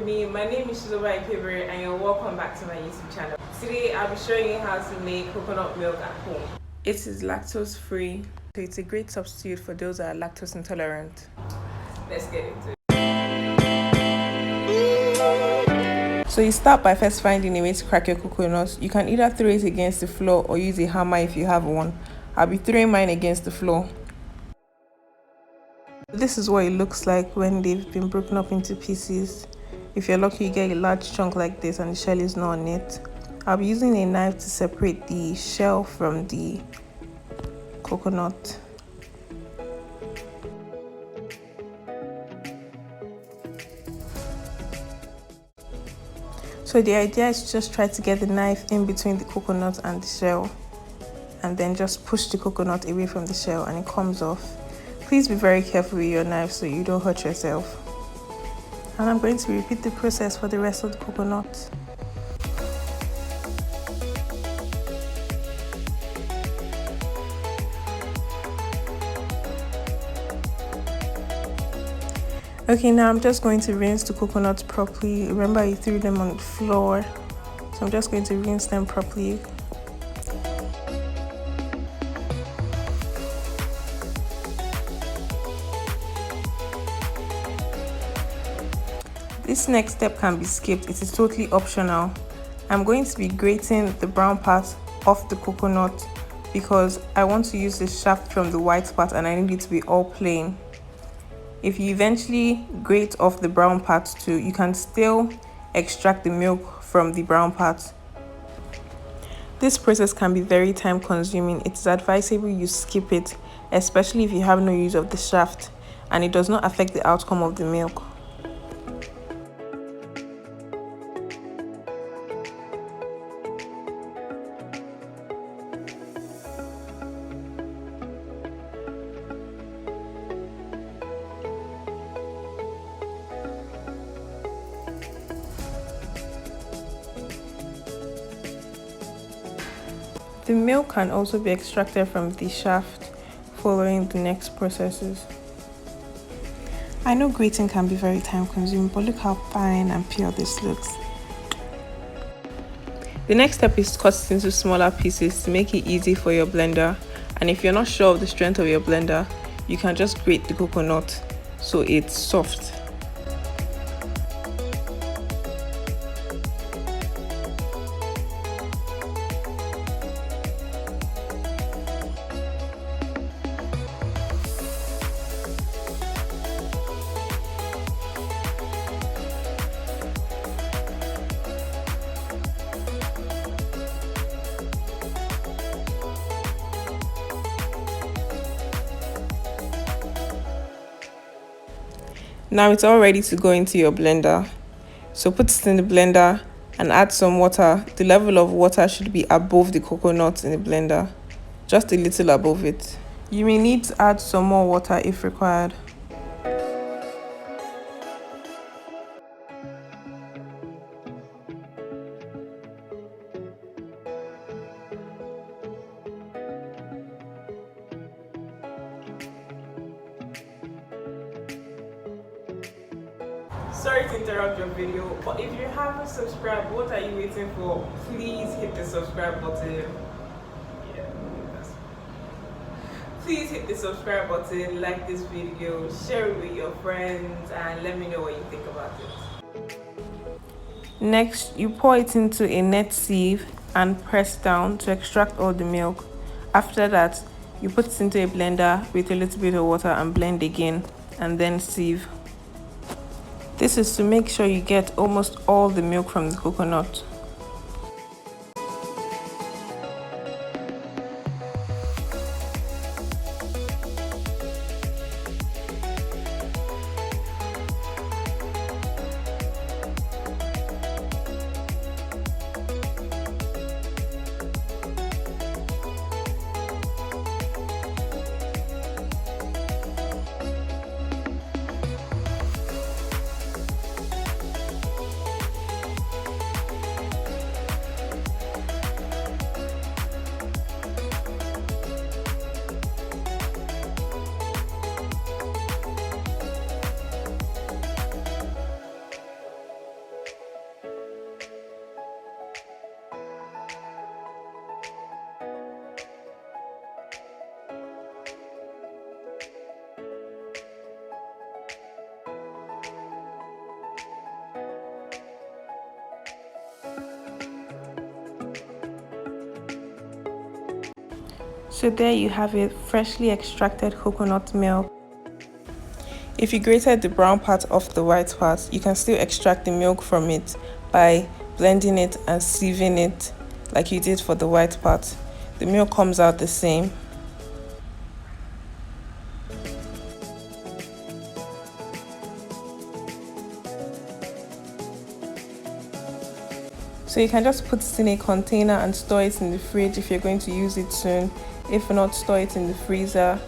with me. My name is LiQWYD and you're welcome back to my YouTube channel. Today I'll be showing you how to make coconut milk at home. It is lactose free, so it's a great substitute for those that are lactose intolerant. Let's get into it. So you start by first finding a way to crack your coconut. You can either throw it against the floor or use a hammer if you have one. I'll be throwing mine against the floor. This is what it looks like when they've been broken up into pieces. If you're lucky, you get a large chunk like this and the shell is not on it. I'll be using a knife to separate the shell from the coconut. So the idea is to just try to get the knife in between the coconut and the shell, and then just push the coconut away from the shell and it comes off. Please be very careful with your knife so you don't hurt yourself. And I'm going to repeat the process for the rest of the coconut. Okay, now I'm just going to rinse the coconuts properly. Remember, I threw them on the floor, so I'm just going to rinse them properly. This next step can be skipped. It is totally optional. I'm going to be grating the brown part off the coconut because I want to use the shaft from the white part and I need it to be all plain. If you eventually grate off the brown part too, you can still extract the milk from the brown part. This process can be very time consuming. It is advisable you skip it, especially if you have no use of the shaft and it does not affect the outcome of the milk. The milk can also be extracted from the shaft following the next processes. I know grating can be very time consuming, but look how fine and pure this looks. The next step is to cut it into smaller pieces to make it easy for your blender. And if you're not sure of the strength of your blender, you can just grate the coconut so it's soft. Now it's all ready to go into your blender. So put it in the blender and add some water. The level of water should be above the coconut in the blender, just a little above it. You may need to add some more water if required. Sorry to interrupt your video, but if you haven't subscribed, what are you waiting for? Please hit the subscribe button. Please hit the subscribe button, like this video, share it with your friends, and let me know what you think about it. Next, you pour it into a net sieve and press down to extract all the milk. After that, you put it into a blender with a little bit of water and blend again, and then sieve. This is to make sure you get almost all the milk from the coconut. So there you have it, freshly extracted coconut milk. If you grated the brown part off the white part, you can still extract the milk from it by blending it and sieving it like you did for the white part. The milk comes out the same. So you can just put it in a container and store it in the fridge if you're going to use it soon. If not, store it in the freezer.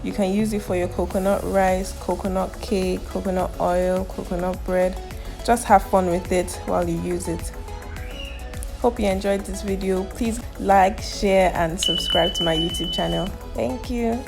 You can use it for your coconut rice, coconut cake, coconut oil, coconut bread. Just have fun with it while you use it. Hope you enjoyed this video. Please like, share and subscribe to my YouTube channel. Thank you.